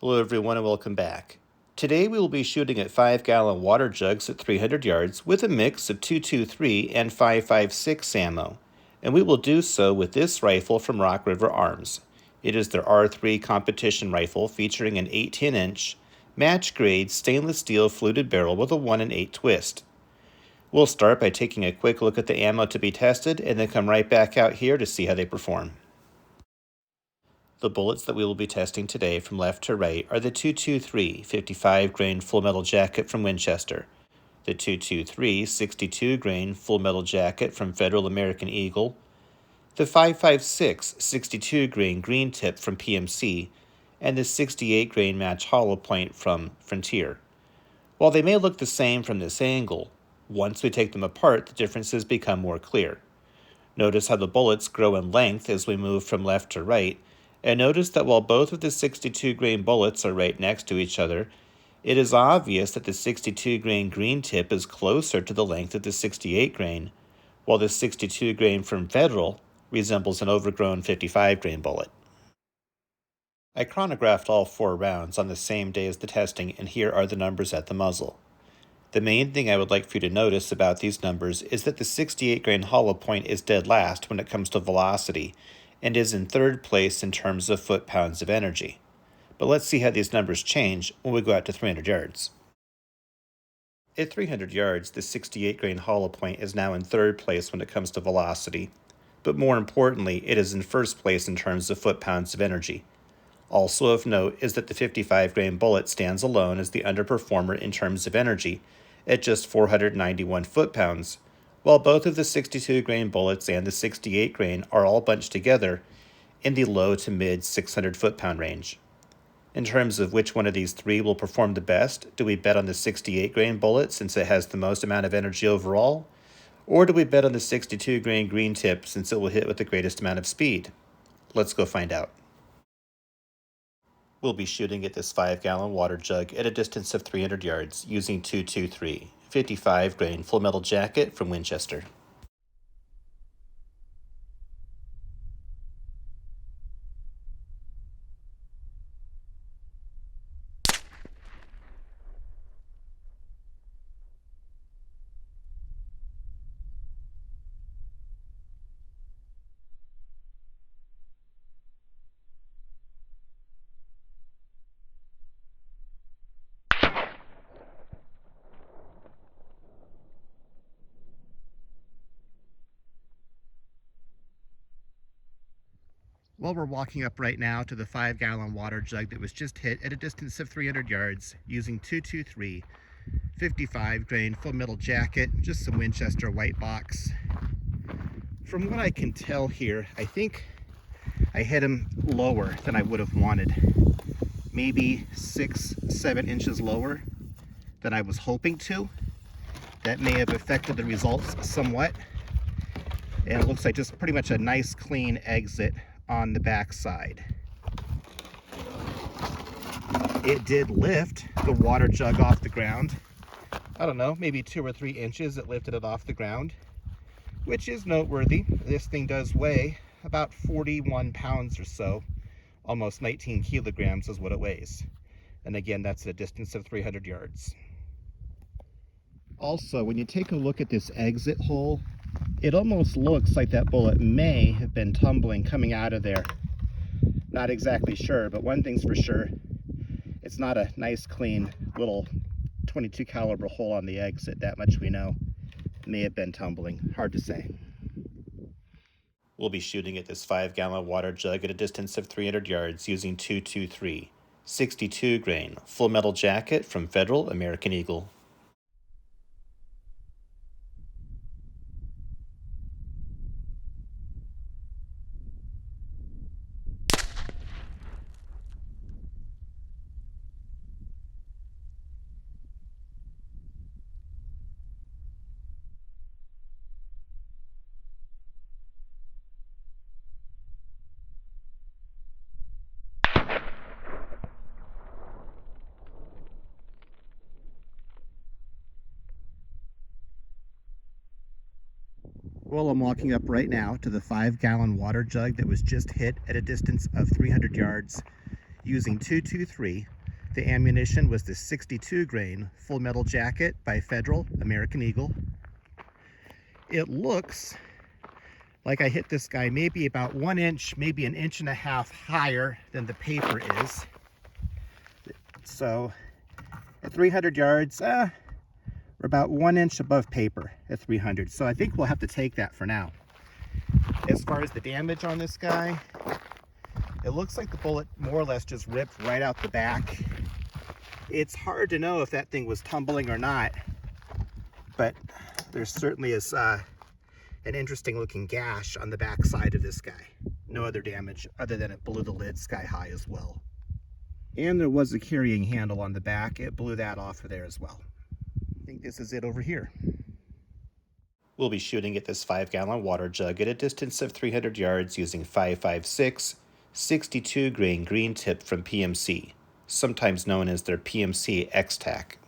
Hello everyone and welcome back. Today we will be shooting at 5-gallon water jugs at 300 yards with a mix of .223 and .556 ammo, and we will do so with this rifle from Rock River Arms. It is their R3 competition rifle featuring an 18-inch, match-grade stainless steel fluted barrel with a 1-in-8 twist. We'll start by taking a quick look at the ammo to be tested and then come right back out here to see how they perform. The bullets that we will be testing today from left to right are the .223 55-grain full metal jacket from Winchester, the .223 62-grain full metal jacket from Federal American Eagle, the .556 62-grain green tip from PMC, and the 68-grain match hollow point from Frontier. While they may look the same from this angle, once we take them apart, the differences become more clear. Notice how the bullets grow in length as we move from left to right, and notice that while both of the 62-grain bullets are right next to each other, it is obvious that the 62-grain green tip is closer to the length of the 68-grain, while the 62-grain from Federal resembles an overgrown 55-grain bullet. I chronographed all 4 rounds on the same day as the testing, and here are the numbers at the muzzle. The main thing I would like for you to notice about these numbers is that the 68-grain hollow point is dead last when it comes to velocity, and is in 3rd place in terms of foot-pounds of energy. But let's see how these numbers change when we go out to 300 yards. At 300 yards, the 68-grain hollow point is now in 3rd place when it comes to velocity, but more importantly, it is in 1st place in terms of foot-pounds of energy. Also of note is that the 55-grain bullet stands alone as the underperformer in terms of energy at just 491 foot-pounds, while both of the 62-grain bullets and the 68-grain are all bunched together in the low to mid 600 foot-pound range. In terms of which one of these 3 will perform the best, do we bet on the 68-grain bullet since it has the most amount of energy overall, or do we bet on the 62-grain green tip since it will hit with the greatest amount of speed? Let's go find out. We'll be shooting at this 5-gallon water jug at a distance of 300 yards using .223 55-grain full metal jacket from Winchester. Well, we're walking up right now to the 5-gallon water jug that was just hit at a distance of 300 yards using .223 55-grain full metal jacket, just some Winchester white box. From what I can tell here, I think I hit him lower than I would have wanted. Maybe 6-7 inches lower than I was hoping to. That may have affected the results somewhat. And it looks like just pretty much a nice clean exit on the back side. It did lift the water jug off the ground. I don't know, maybe 2 or 3 inches it lifted it off the ground, which is noteworthy. This thing does weigh about 41 pounds or so. Almost 19 kilograms is what it weighs. And again, that's at a distance of 300 yards. Also, when you take a look at this exit hole, it almost looks like that bullet may have been tumbling coming out of there. Not exactly sure, but one thing's for sure, it's not a nice clean little 22 caliber hole on the exit. That much we know. It may have been tumbling. Hard to say. We'll be shooting at this 5-gallon water jug at a distance of 300 yards using .223 62-grain full metal jacket from Federal American Eagle. Well, I'm walking up right now to the 5-gallon water jug that was just hit at a distance of 300 yards using .223 The ammunition was the 62 grain full metal jacket by Federal American Eagle. It looks like I hit this guy maybe about 1 inch, maybe 1.5 inches higher than the paper is. So at 300 yards, we're about 1 inch above paper at 300. So I think we'll have to take that for now. As far as the damage on this guy, it looks like the bullet more or less just ripped right out the back. It's hard to know if that thing was tumbling or not, but there certainly is an interesting looking gash on the back side of this guy. No other damage other than it blew the lid sky high as well. And there was a carrying handle on the back. It blew that off of there as well. I think this is it over here. We'll be shooting at this 5-gallon water jug at a distance of 300 yards using 5.56 62 grain green tip from PMC, sometimes known as their PMC X-Tac.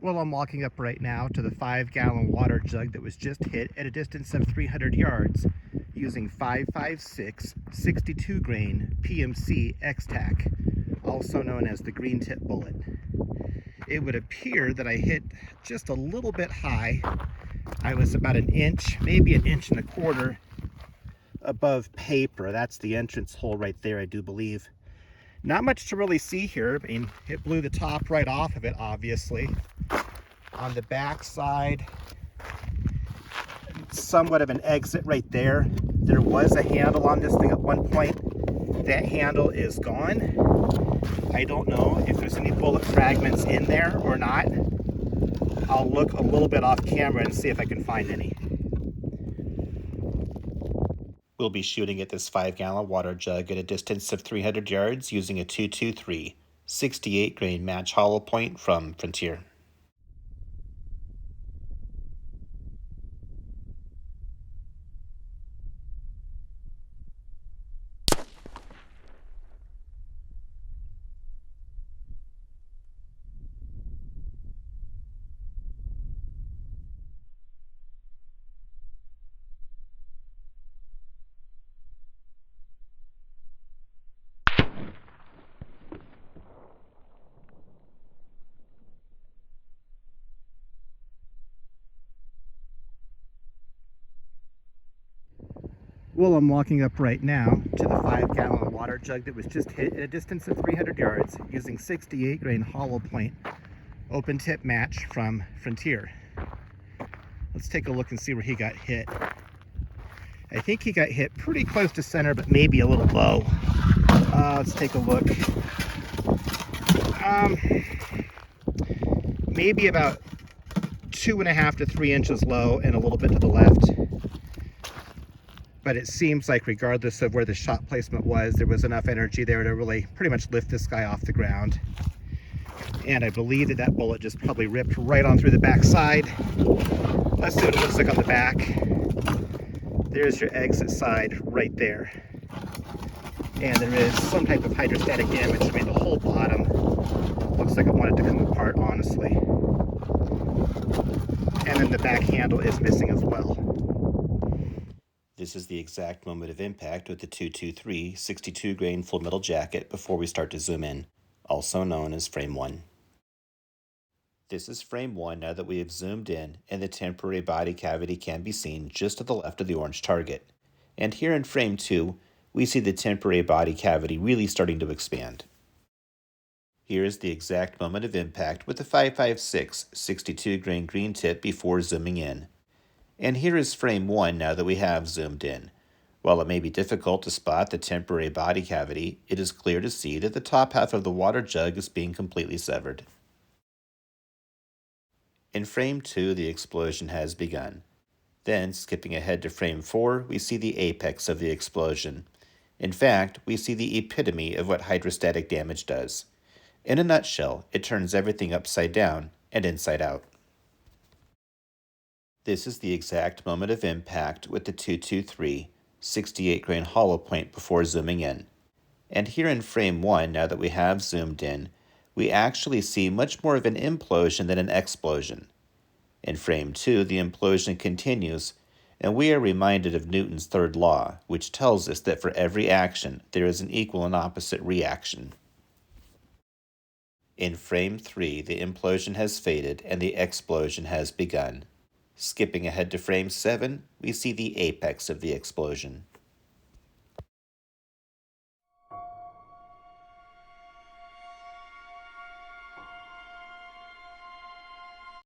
Well, I'm walking up right now to the 5-gallon water jug that was just hit at a distance of 300 yards using 5.56 62 grain PMC X-Tac, also known as the green tip bullet. It would appear that I hit just a little bit high. I was about 1 inch, maybe 1.25 inches above paper. That's the entrance hole right there, I do believe. Not much to really see here. I mean, it blew the top right off of it, obviously. On the back side, somewhat of an exit right there. There was a handle on this thing at one point. That handle is gone. I don't know if there's any bullet fragments in there or not. I'll look a little bit off camera and see if I can find any. We'll be shooting at this 5-gallon water jug at a distance of 300 yards using a .223 68 grain match hollow point from Frontier. Well, I'm walking up right now to the 5-gallon water jug that was just hit at a distance of 300 yards using 68 grain hollow point open tip match from Frontier. Let's take a look and see where he got hit. I think he got hit pretty close to center, but maybe a little low. Let's take a look. Maybe about 2.5 to 3 inches low and a little bit to the left. But it seems like regardless of where the shot placement was, there was enough energy there to really pretty much lift this guy off the ground. And I believe that that bullet just probably ripped right on through the back side. Let's see what it looks like on the back. There's your exit side right there. And there is some type of hydrostatic damage. I mean, the whole bottom looks like it wanted to come apart, honestly. And then the back handle is missing as well. This is the exact moment of impact with the .223 62 grain full metal jacket before we start to zoom in, also known as frame 1. This is frame 1 now that we have zoomed in and the temporary body cavity can be seen just to the left of the orange target. And here in frame 2, we see the temporary body cavity really starting to expand. Here is the exact moment of impact with the 5.56 62 grain green tip before zooming in. And here is frame 1 now that we have zoomed in. While it may be difficult to spot the temporary body cavity, it is clear to see that the top half of the water jug is being completely severed. In frame 2, the explosion has begun. Then, skipping ahead to frame 4, we see the apex of the explosion. In fact, we see the epitome of what hydrostatic damage does. In a nutshell, it turns everything upside down and inside out. This is the exact moment of impact with the 223 68-grain hollow point before zooming in. And here in frame 1, now that we have zoomed in, we actually see much more of an implosion than an explosion. In frame 2, the implosion continues, and we are reminded of Newton's third law, which tells us that for every action, there is an equal and opposite reaction. In frame 3, the implosion has faded and the explosion has begun. Skipping ahead to frame 7, we see the apex of the explosion.